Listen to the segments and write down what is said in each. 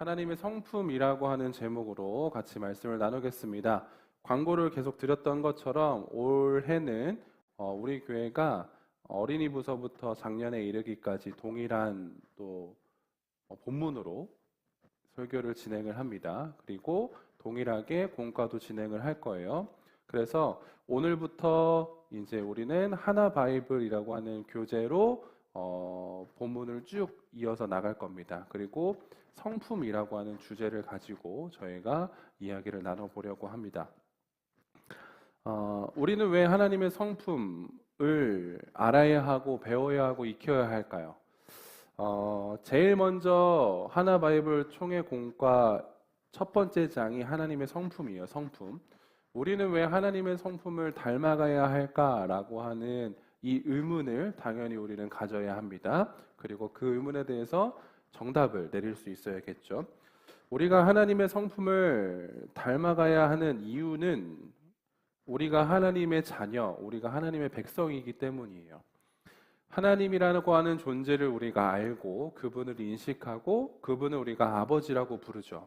하나님의 성품이라고 하는 제목으로 같이 말씀을 나누겠습니다. 광고를 계속 드렸던 것처럼 올해는 우리 교회가 어린이부서부터 작년에 이르기까지 동일한 또 본문으로 설교를 진행을 합니다. 그리고 동일하게 공과도 진행을 할 거예요. 그래서 오늘부터 이제 우리는 하나 바이블이라고 하는 교재로 본문을 쭉 이어서 나갈 겁니다. 그리고 성품이라고 하는 주제를 가지고 저희가 이야기를 나눠보려고 합니다. 우리는 왜 하나님의 성품을 알아야 하고 배워야 하고 익혀야 할까요? 제일 먼저 하나 바이블 총회 공과 첫 번째 장이 하나님의 성품이에요. 성품. 우리는 왜 하나님의 성품을 닮아가야 할까라고 하는 이 의문을 당연히 우리는 가져야 합니다. 그리고 그 의문에 대해서 정답을 내릴 수 있어야겠죠. 우리가 하나님의 성품을 닮아가야 하는 이유는 우리가 하나님의 자녀, 우리가 하나님의 백성이기 때문이에요. 하나님이라고 하는 존재를 우리가 알고 그분을 인식하고 그분을 우리가 아버지라고 부르죠.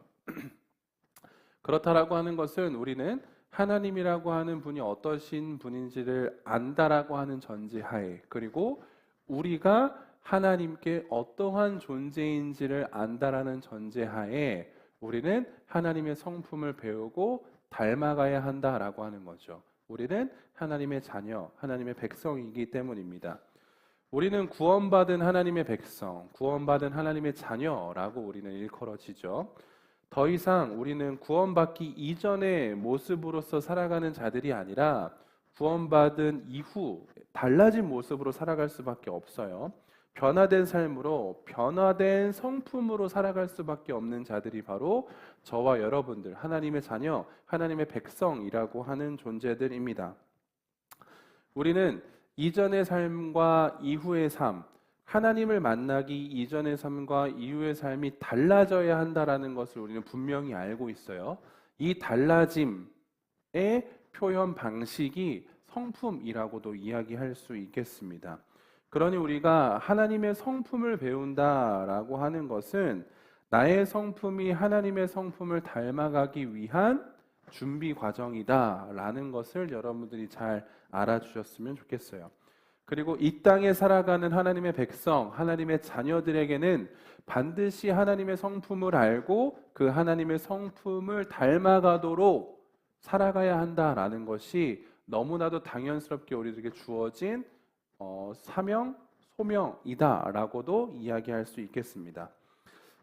그렇다라고 하는 것은 우리는 하나님이라고 하는 분이 어떠신 분인지를 안다라고 하는 전제하에, 그리고 우리가 하나님께 어떠한 존재인지를 안다라는 전제하에 우리는 하나님의 성품을 배우고 닮아가야 한다라고 하는 거죠. 우리는 하나님의 자녀, 하나님의 백성이기 때문입니다. 우리는 구원받은 하나님의 백성, 구원받은 하나님의 자녀라고 우리는 일컬어지죠. 더 이상 우리는 구원받기 이전의 모습으로서 살아가는 자들이 아니라 구원받은 이후 달라진 모습으로 살아갈 수밖에 없어요. 변화된 삶으로, 변화된 성품으로 살아갈 수밖에 없는 자들이 바로 저와 여러분들, 하나님의 자녀, 하나님의 백성이라고 하는 존재들입니다. 우리는 이전의 삶과 이후의 삶, 하나님을 만나기 이전의 삶과 이후의 삶이 달라져야 한다라는 것을 우리는 분명히 알고 있어요. 이 달라짐의 표현 방식이 성품이라고도 이야기할 수 있겠습니다. 그러니 우리가 하나님의 성품을 배운다라고 하는 것은 나의 성품이 하나님의 성품을 닮아가기 위한 준비 과정이다라는 것을 여러분들이 잘 알아주셨으면 좋겠어요. 그리고 이 땅에 살아가는 하나님의 백성, 하나님의 자녀들에게는 반드시 하나님의 성품을 알고 그 하나님의 성품을 닮아가도록 살아가야 한다라는 것이 너무나도 당연스럽게 우리들에게 주어진 사명, 소명이다라고도 이야기할 수 있겠습니다.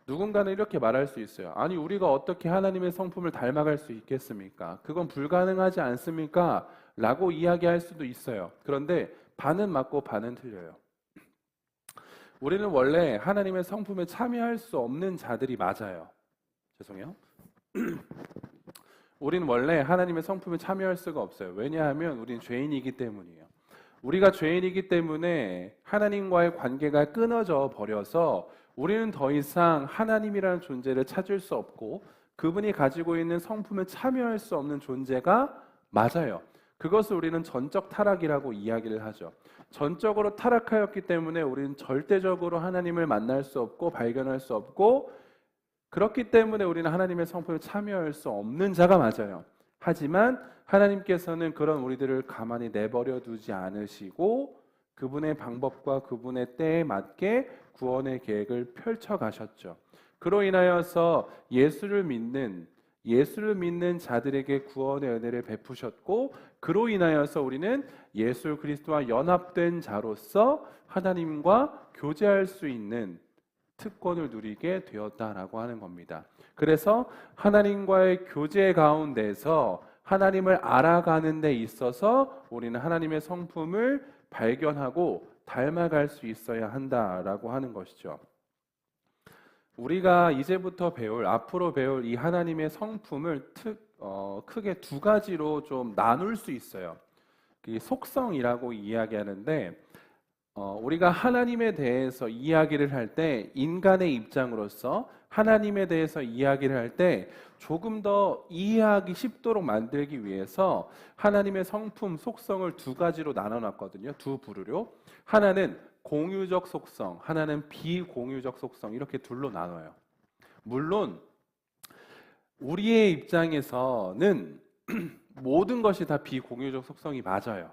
누군가는 이렇게 말할 수 있어요. 아니, 우리가 어떻게 하나님의 성품을 닮아갈 수 있겠습니까? 그건 불가능하지 않습니까? 라고 이야기할 수도 있어요. 그런데 반은 맞고 반은 틀려요. 우리는 원래 하나님의 성품에 참여할 수 없는 자들이 맞아요. 죄송해요. 우리는 원래 하나님의 성품에 참여할 수가 없어요. 왜냐하면 우리는 죄인이기 때문이에요. 우리가 죄인이기 때문에 하나님과의 관계가 끊어져 버려서 우리는 더 이상 하나님이라는 존재를 찾을 수 없고 그분이 가지고 있는 성품에 참여할 수 없는 존재가 맞아요. 그것을 우리는 전적 타락이라고 이야기를 하죠. 전적으로 타락하였기 때문에 우리는 절대적으로 하나님을 만날 수 없고 발견할 수 없고, 그렇기 때문에 우리는 하나님의 성품에 참여할 수 없는 자가 맞아요. 하지만 하나님께서는 그런 우리들을 가만히 내버려 두지 않으시고 그분의 방법과 그분의 때에 맞게 구원의 계획을 펼쳐 가셨죠. 그로 인하여서 예수를 믿는 자들에게 구원의 은혜를 베푸셨고, 그로 인하여서 우리는 예수 그리스도와 연합된 자로서 하나님과 교제할 수 있는 특권을 누리게 되었다라고 하는 겁니다. 그래서 하나님과의 교제 가운데서 하나님을 알아가는 데 있어서 우리는 하나님의 성품을 발견하고 닮아갈 수 있어야 한다라고 하는 것이죠. 우리가 이제부터 앞으로 배울 이 하나님의 성품을 크게 두 가지로 좀 나눌 수 있어요. 속성이라고 이야기하는데, 우리가 하나님에 대해서 이야기를 할 때, 인간의 입장으로서 하나님에 대해서 이야기를 할 때 조금 더 이해하기 쉽도록 만들기 위해서 하나님의 성품, 속성을 두 가지로 나눠놨거든요. 두 부류로. 하나는 공유적 속성, 하나는 비공유적 속성, 이렇게 둘로 나눠요. 물론 우리의 입장에서는 모든 것이 다 비공유적 속성이 맞아요.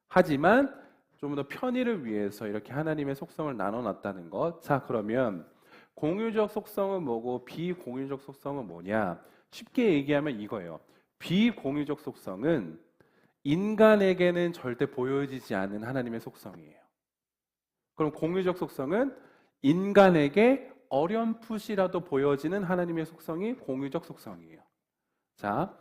하지만 좀 더 편의를 위해서 이렇게 하나님의 속성을 나눠놨다는 것. 자, 그러면 공유적 속성은 뭐고 비공유적 속성은 뭐냐? 쉽게 얘기하면 이거예요. 비공유적 속성은 인간에게는 절대 보여지지 않는 하나님의 속성이에요. 그럼 공유적 속성은 인간에게 어렴풋이라도 보여지는 하나님의 속성이 공유적 속성이에요. 자,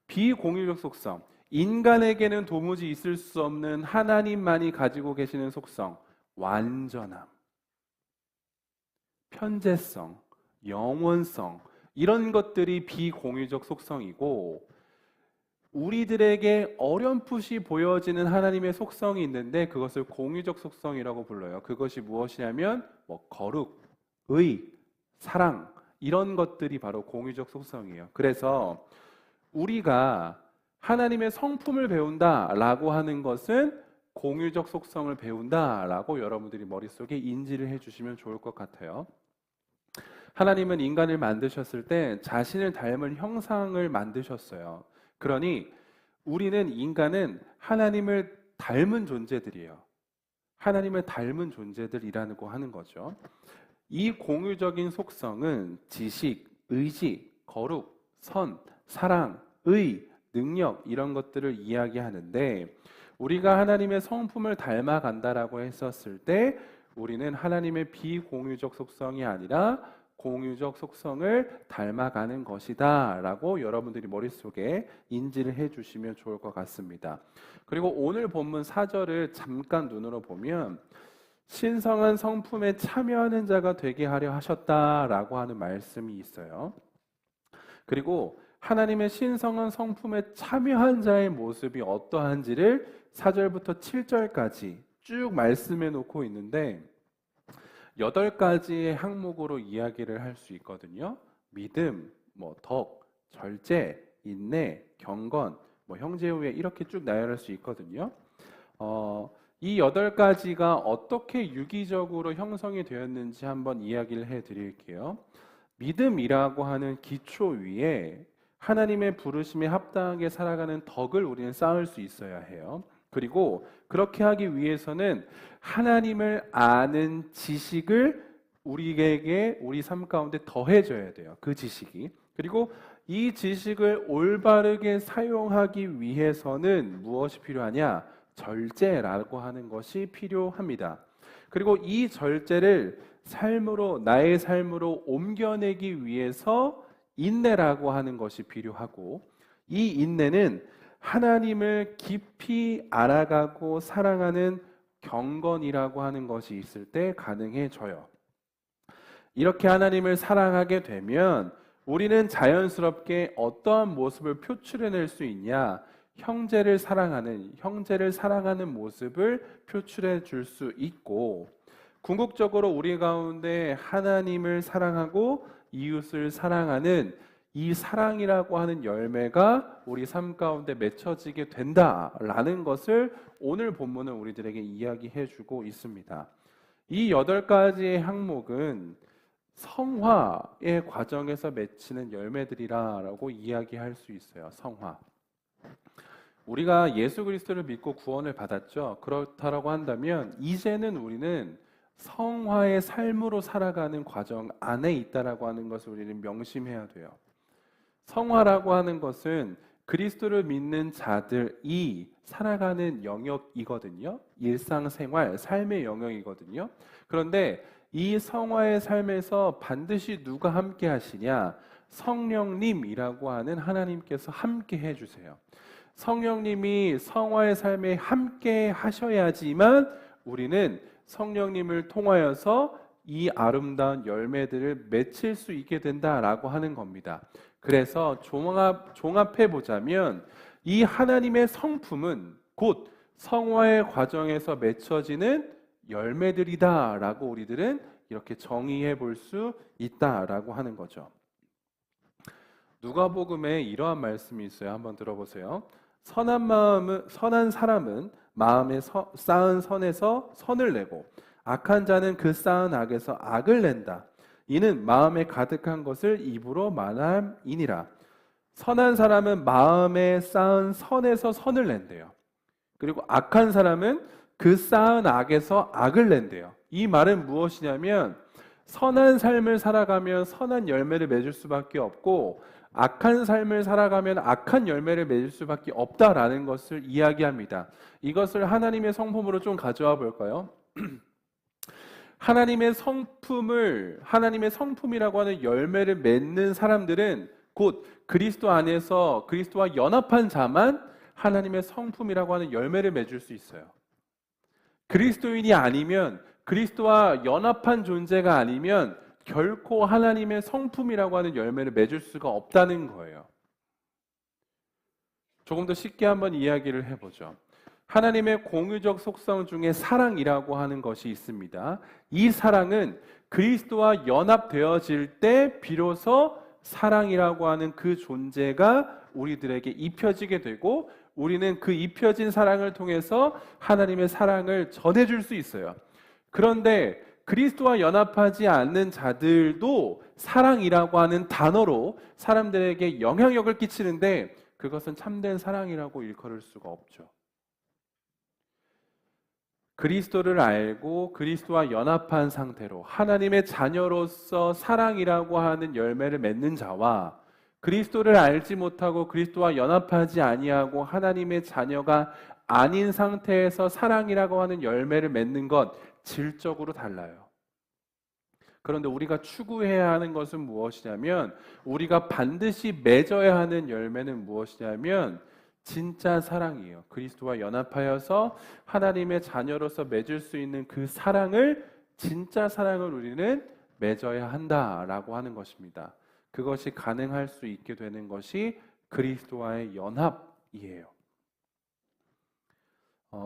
비공유적 속성. 인간에게는 도무지 있을 수 없는 하나님만이 가지고 계시는 속성. 완전함, 편재성, 영원성. 이런 것들이 비공유적 속성이고, 우리들에게 어렴풋이 보여지는 하나님의 속성이 있는데 그것을 공유적 속성이라고 불러요. 그것이 무엇이냐면 거룩, 의, 사랑 이런 것들이 바로 공유적 속성이에요. 그래서 우리가 하나님의 성품을 배운다라고 하는 것은 공유적 속성을 배운다라고 여러분들이 머릿속에 인지를 해주시면 좋을 것 같아요. 하나님은 인간을 만드셨을 때 자신을 닮은 형상을 만드셨어요. 그러니 우리는 인간은 하나님을 닮은 존재들이에요. 하나님을 닮은 존재들이라고 하는 거죠. 이 공유적인 속성은 지식, 의지, 거룩, 선, 사랑, 의, 능력 이런 것들을 이야기하는데 우리가 하나님의 성품을 닮아간다라고 했었을 때 우리는 하나님의 비공유적 속성이 아니라 공유적 속성을 닮아가는 것이다 라고 여러분들이 머릿속에 인지를 해주시면 좋을 것 같습니다. 그리고 오늘 본문 4절을 잠깐 눈으로 보면 신성한 성품에 참여하는 자가 되게 하려 하셨다라고 하는 말씀이 있어요. 그리고 하나님의 신성한 성품에 참여한 자의 모습이 어떠한지를 4절부터 7절까지 쭉 말씀해 놓고 있는데 8가지의 항목으로 이야기를 할 수 있거든요. 믿음, 덕, 절제, 인내, 경건, 형제우애 이렇게 쭉 나열할 수 있거든요. 이 8가지가 어떻게 유기적으로 형성이 되었는지 한번 이야기를 해드릴게요. 믿음이라고 하는 기초 위에 하나님의 부르심에 합당하게 살아가는 덕을 우리는 쌓을 수 있어야 해요. 그리고 그렇게 하기 위해서는 하나님을 아는 지식을 우리에게 우리 삶 가운데 더해져야 돼요. 그 지식이. 그리고 이 지식을 올바르게 사용하기 위해서는 무엇이 필요하냐? 절제라고 하는 것이 필요합니다. 그리고 이 절제를 삶으로 나의 삶으로 옮겨내기 위해서 인내라고 하는 것이 필요하고 이 인내는 하나님을 깊이 알아가고 사랑하는 경건이라고 하는 것이 있을 때 가능해져요. 이렇게 하나님을 사랑하게 되면 우리는 자연스럽게 어떠한 모습을 표출해낼 수 있냐? 형제를 사랑하는 모습을 표출해 줄 수 있고 궁극적으로 우리 가운데 하나님을 사랑하고 이웃을 사랑하는 이 사랑이라고 하는 열매가 우리 삶 가운데 맺혀지게 된다라는 것을 오늘 본문은 우리들에게 이야기해 주고 있습니다. 이 8가지의 항목은 성화의 과정에서 맺히는 열매들이라고 이야기할 수 있어요. 성화. 우리가 예수 그리스도를 믿고 구원을 받았죠. 그렇다라고 한다면 이제는 우리는 성화의 삶으로 살아가는 과정 안에 있다라고 하는 것을 우리는 명심해야 돼요. 성화라고 하는 것은 그리스도를 믿는 자들이 살아가는 영역이거든요. 일상생활, 삶의 영역이거든요. 그런데 이 성화의 삶에서 반드시 누가 함께 하시냐? 성령님이라고 하는 하나님께서 함께 해주세요. 성령님이 성화의 삶에 함께 하셔야지만 우리는 성령님을 통하여서 이 아름다운 열매들을 맺힐 수 있게 된다라고 하는 겁니다. 그래서 종합해 보자면 이 하나님의 성품은 곧 성화의 과정에서 맺혀지는 열매들이다라고 우리들은 이렇게 정의해 볼 수 있다라고 하는 거죠. 누가복음에 이러한 말씀이 있어요. 한번 들어보세요. 선한 사람은 마음에 쌓은 선에서 선을 내고 악한 자는 그 쌓은 악에서 악을 낸다. 이는 마음에 가득한 것을 입으로 말함이니라. 선한 사람은 마음에 쌓은 선에서 선을 낸대요. 그리고 악한 사람은 그 쌓은 악에서 악을 낸대요. 이 말은 무엇이냐면 선한 삶을 살아가면 선한 열매를 맺을 수밖에 없고 악한 삶을 살아가면 악한 열매를 맺을 수밖에 없다라는 것을 이야기합니다. 이것을 하나님의 성품으로 좀 가져와 볼까요? 하나님의 성품이라고 하는 열매를 맺는 사람들은 곧 그리스도 안에서 그리스도와 연합한 자만 하나님의 성품이라고 하는 열매를 맺을 수 있어요. 그리스도인이 아니면, 그리스도와 연합한 존재가 아니면 결코 하나님의 성품이라고 하는 열매를 맺을 수가 없다는 거예요. 조금 더 쉽게 한번 이야기를 해보죠. 하나님의 공유적 속성 중에 사랑이라고 하는 것이 있습니다. 이 사랑은 그리스도와 연합되어질 때 비로소 사랑이라고 하는 그 존재가 우리들에게 입혀지게 되고 우리는 그 입혀진 사랑을 통해서 하나님의 사랑을 전해줄 수 있어요. 그런데 그리스도와 연합하지 않는 자들도 사랑이라고 하는 단어로 사람들에게 영향력을 끼치는데 그것은 참된 사랑이라고 일컬을 수가 없죠. 그리스도를 알고 그리스도와 연합한 상태로 하나님의 자녀로서 사랑이라고 하는 열매를 맺는 자와 그리스도를 알지 못하고 그리스도와 연합하지 아니하고 하나님의 자녀가 아닌 상태에서 사랑이라고 하는 열매를 맺는 것 질적으로 달라요. 그런데 우리가 추구해야 하는 것은 무엇이냐면 우리가 반드시 맺어야 하는 열매는 무엇이냐면 진짜 사랑이에요. 그리스도와 연합하여서 하나님의 자녀로서 맺을 수 있는 그 사랑을 진짜 사랑을 우리는 맺어야 한다라고 하는 것입니다. 그것이 가능할 수 있게 되는 것이 그리스도와의 연합이에요.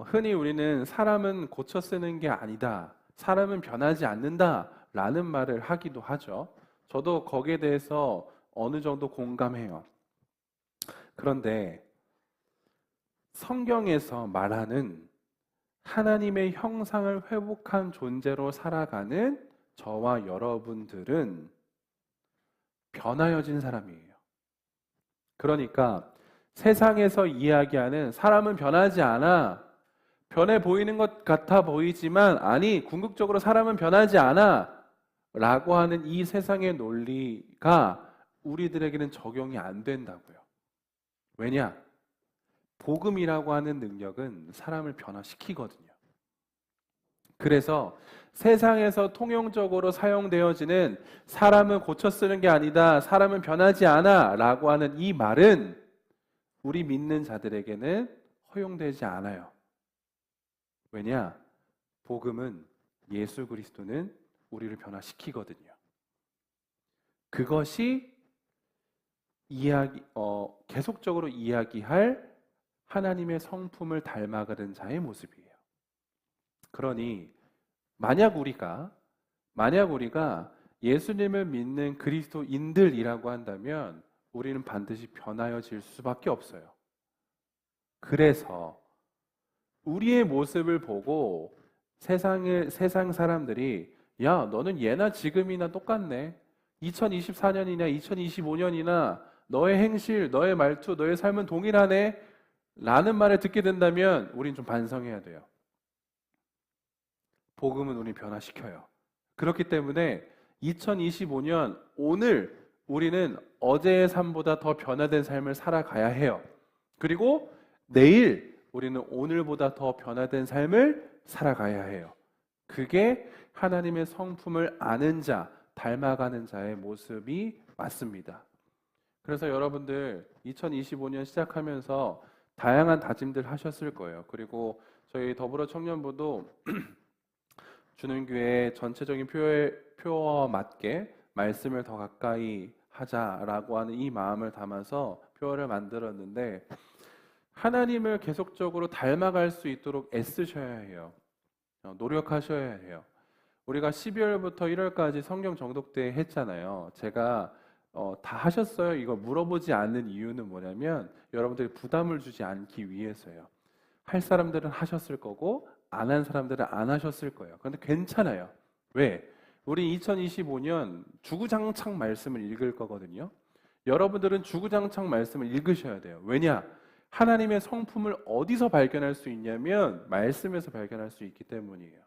흔히 우리는 사람은 고쳐 쓰는 게 아니다. 사람은 변하지 않는다라는 말을 하기도 하죠. 저도 거기에 대해서 어느 정도 공감해요. 그런데 성경에서 말하는 하나님의 형상을 회복한 존재로 살아가는 저와 여러분들은 변하여진 사람이에요. 그러니까 세상에서 이야기하는 사람은 변하지 않아, 변해 보이는 것 같아 보이지만 아니, 궁극적으로 사람은 변하지 않아 라고 하는 이 세상의 논리가 우리들에게는 적용이 안 된다고요. 왜냐? 복음이라고 하는 능력은 사람을 변화시키거든요. 그래서 세상에서 통용적으로 사용되어지는 사람은 고쳐 쓰는 게 아니다, 사람은 변하지 않아 라고 하는 이 말은 우리 믿는 자들에게는 허용되지 않아요. 왜냐? 복음은 예수 그리스도는 우리를 변화시키거든요. 그것이 계속적으로 이야기할 하나님의 성품을 닮아가는 자의 모습이에요. 그러니 만약 우리가 예수님을 믿는 그리스도인들이라고 한다면 우리는 반드시 변하여질 수밖에 없어요. 그래서 우리의 모습을 보고 세상 사람들이 야, 너는 예나 지금이나 똑같네. 2024년이나 2025년이나 너의 행실, 너의 말투, 너의 삶은 동일하네 라는 말을 듣게 된다면 우린 좀 반성해야 돼요. 복음은 우리 변화시켜요. 그렇기 때문에 2025년 오늘 우리는 어제의 삶보다 더 변화된 삶을 살아가야 해요. 그리고 내일 우리는 오늘보다 더 변화된 삶을 살아가야 해요. 그게 하나님의 성품을 아는 자, 닮아가는 자의 모습이 맞습니다. 그래서 여러분들 2025년 시작하면서 다양한 다짐들 하셨을 거예요. 그리고 저희 더불어 청년부도 주는 교회 전체적인 표어와 맞게 말씀을 더 가까이 하자라고 하는 이 마음을 담아서 표어를 만들었는데 하나님을 계속적으로 닮아갈 수 있도록 애쓰셔야 해요. 노력하셔야 해요. 우리가 12월부터 1월까지 성경 정독대 했잖아요. 제가 다 하셨어요? 이거 물어보지 않는 이유는 뭐냐면 여러분들이 부담을 주지 않기 위해서요. 할 사람들은 하셨을 거고 안 한 사람들은 안 하셨을 거예요. 그런데 괜찮아요. 왜? 우리 2025년 주구장창 말씀을 읽을 거거든요. 여러분들은 주구장창 말씀을 읽으셔야 돼요. 왜냐? 하나님의 성품을 어디서 발견할 수 있냐면 말씀에서 발견할 수 있기 때문이에요.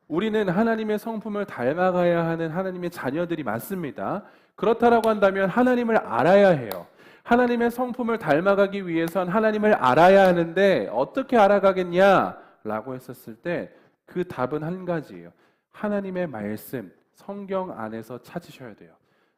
우리는 하나님의 성품을 닮아가야 하는 하나님의 자녀들이 맞습니다. 그렇다라고 한다면 하나님을 알아야 해요. 하나님의 성품을 닮아가기 위해선 하나님을 알아야 하는데 어떻게 알아가겠냐라고 했었을 때 그 답은 한 가지예요. 하나님의 말씀, 성경 안에서 찾으셔야 돼요.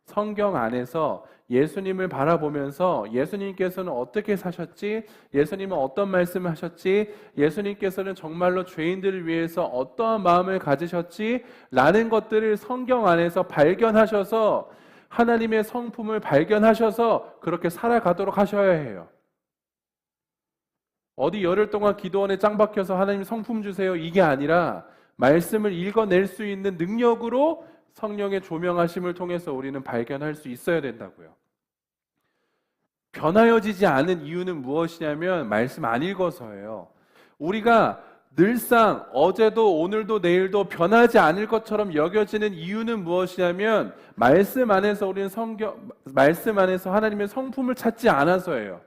성경 안에서 예수님을 바라보면서 예수님께서는 어떻게 사셨지? 예수님은 어떤 말씀을 하셨지? 예수님께서는 정말로 죄인들을 위해서 어떠한 마음을 가지셨지? 라는 것들을 성경 안에서 발견하셔서 하나님의 성품을 발견하셔서 그렇게 살아가도록 하셔야 해요. 어디 열흘 동안 기도원에 짱 박혀서 하나님 성품 주세요 이게 아니라 말씀을 읽어낼 수 있는 능력으로 성령의 조명하심을 통해서 우리는 발견할 수 있어야 된다고요. 변하여지지 않은 이유는 무엇이냐면 말씀 안 읽어서예요. 우리가 늘상 어제도 오늘도 내일도 변하지 않을 것처럼 여겨지는 이유는 무엇이냐면 말씀 안에서 우리는 말씀 안에서 하나님의 성품을 찾지 않아서예요.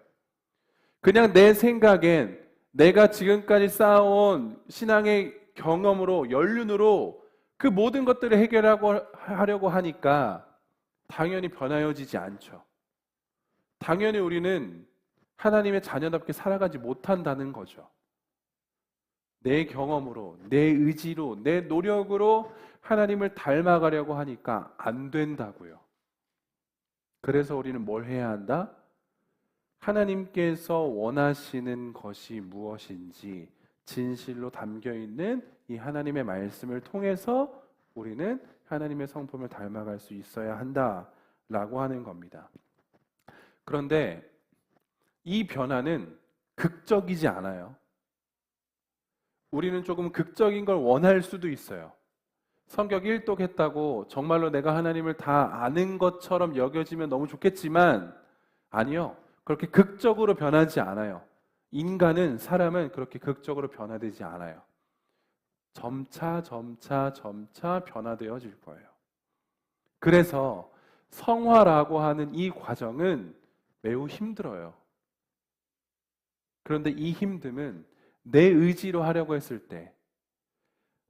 그냥 내 생각엔 내가 지금까지 쌓아온 신앙의 경험으로 연륜으로 그 모든 것들을 하려고 하니까 당연히 변하여지지 않죠. 당연히 우리는 하나님의 자녀답게 살아가지 못한다는 거죠. 내 경험으로, 내 의지로, 내 노력으로 하나님을 닮아가려고 하니까 안 된다고요. 그래서 우리는 뭘 해야 한다? 하나님께서 원하시는 것이 무엇인지 진실로 담겨있는 이 하나님의 말씀을 통해서 우리는 하나님의 성품을 닮아갈 수 있어야 한다라고 하는 겁니다. 그런데 이 변화는 극적이지 않아요. 우리는 조금 극적인 걸 원할 수도 있어요. 성격 1독 했다고 정말로 내가 하나님을 다 아는 것처럼 여겨지면 너무 좋겠지만 아니요. 그렇게 극적으로 변하지 않아요. 사람은 그렇게 극적으로 변화되지 않아요. 점차 변화되어질 거예요. 그래서 성화라고 하는 이 과정은 매우 힘들어요. 그런데 이 힘듦은 내 의지로 하려고 했을 때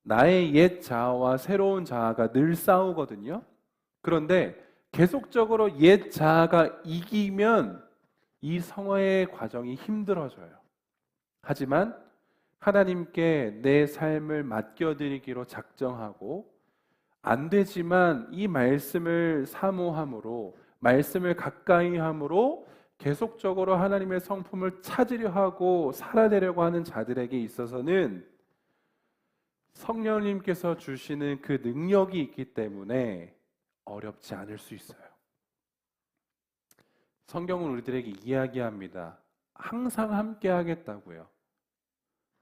나의 옛 자아와 새로운 자아가 늘 싸우거든요. 그런데 계속적으로 옛 자아가 이기면 이 성화의 과정이 힘들어져요. 하지만 하나님께 내 삶을 맡겨드리기로 작정하고 안 되지만 이 말씀을 사모함으로 말씀을 가까이 함으로 계속적으로 하나님의 성품을 찾으려 하고 살아내려고 하는 자들에게 있어서는 성령님께서 주시는 그 능력이 있기 때문에 어렵지 않을 수 있어요. 성경은 우리들에게 이야기합니다. 항상 함께 하겠다고요.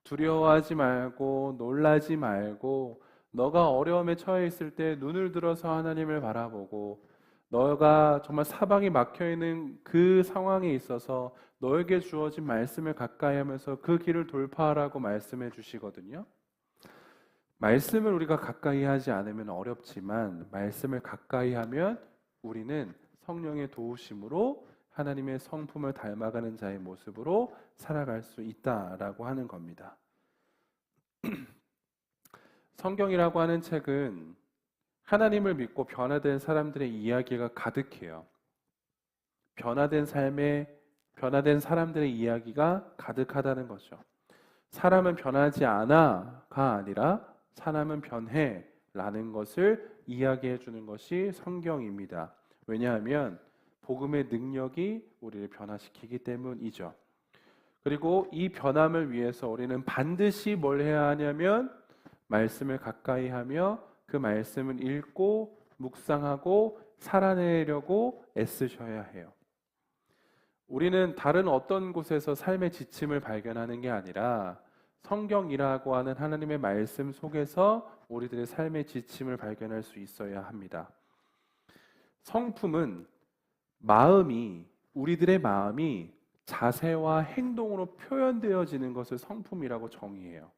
두려워하지 말고 놀라지 말고 너가 어려움에 처해 있을 때 눈을 들어서 하나님을 바라보고 너가 정말 사방이 막혀있는 그 상황에 있어서 너에게 주어진 말씀을 가까이 하면서 그 길을 돌파하라고 말씀해 주시거든요. 말씀을 우리가 가까이 하지 않으면 어렵지만 말씀을 가까이 하면 우리는 성령의 도우심으로 하나님의 성품을 닮아가는 자의 모습으로 살아갈 수 있다라고 하는 겁니다. 성경이라고 하는 책은 하나님을 믿고 변화된 사람들의 이야기가 가득해요. 변화된 사람들의 이야기가 가득하다는 거죠. 사람은 변하지 않아가 아니라 사람은 변해 라는 것을 이야기해 주는 것이 성경입니다. 왜냐하면 복음의 능력이 우리를 변화시키기 때문이죠. 그리고 이 변함을 위해서 우리는 반드시 뭘 해야 하냐면 말씀을 가까이 하며 그 말씀을 읽고 묵상하고 살아내려고 애쓰셔야 해요. 우리는 다른 어떤 곳에서 삶의 지침을 발견하는 게 아니라 성경이라고 하는 하나님의 말씀 속에서 우리들의 삶의 지침을 발견할 수 있어야 합니다. 성품은 우리들의 마음이 자세와 행동으로 표현되어지는 것을 성품이라고 정의해요.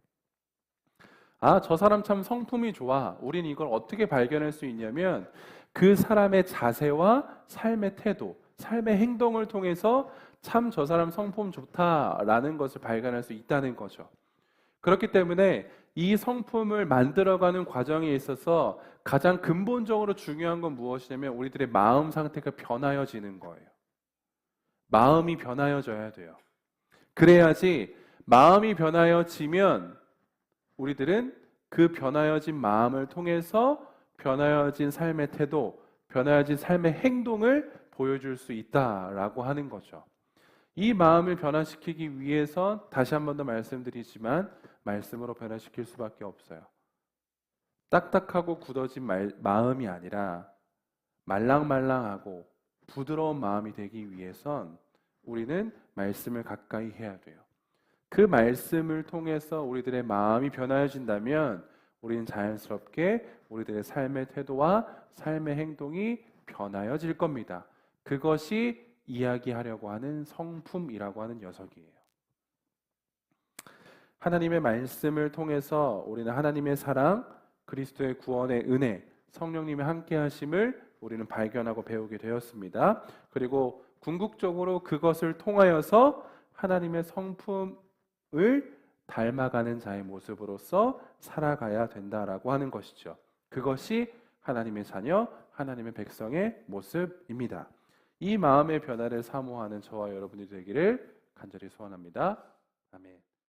아, 저 사람 참 성품이 좋아. 우린 이걸 어떻게 발견할 수 있냐면 그 사람의 자세와 삶의 태도, 삶의 행동을 통해서 참 저 사람 성품 좋다라는 것을 발견할 수 있다는 거죠. 그렇기 때문에 이 성품을 만들어가는 과정에 있어서 가장 근본적으로 중요한 건 무엇이냐면 우리들의 마음 상태가 변하여지는 거예요. 마음이 변하여져야 돼요. 그래야지 마음이 변하여지면 우리들은 그 변하여진 마음을 통해서 변하여진 삶의 태도, 변하여진 삶의 행동을 보여줄 수 있다라고 하는 거죠. 이 마음을 변화시키기 위해서 다시 한 번 더 말씀드리지만 말씀으로 변화시킬 수밖에 없어요. 딱딱하고 굳어진 마음이 아니라 말랑말랑하고 부드러운 마음이 되기 위해선 우리는 말씀을 가까이 해야 돼요. 그 말씀을 통해서 우리들의 마음이 변화해진다면 우리는 자연스럽게 우리들의 삶의 태도와 삶의 행동이 변화해질 겁니다. 그것이 이야기하려고 하는 성품이라고 하는 녀석이에요. 하나님의 말씀을 통해서 우리는 하나님의 사랑, 그리스도의 구원의 은혜, 성령님의 함께 하심을 우리는 발견하고 배우게 되었습니다. 그리고 궁극적으로 그것을 통하여서 하나님의 성품을 닮아가는 자의 모습으로서 살아가야 된다라고 하는 것이죠. 그것이 하나님의 자녀, 하나님의 백성의 모습입니다. 이 마음의 변화를 사모하는 저와 여러분이 되기를 간절히 소원합니다. 아멘.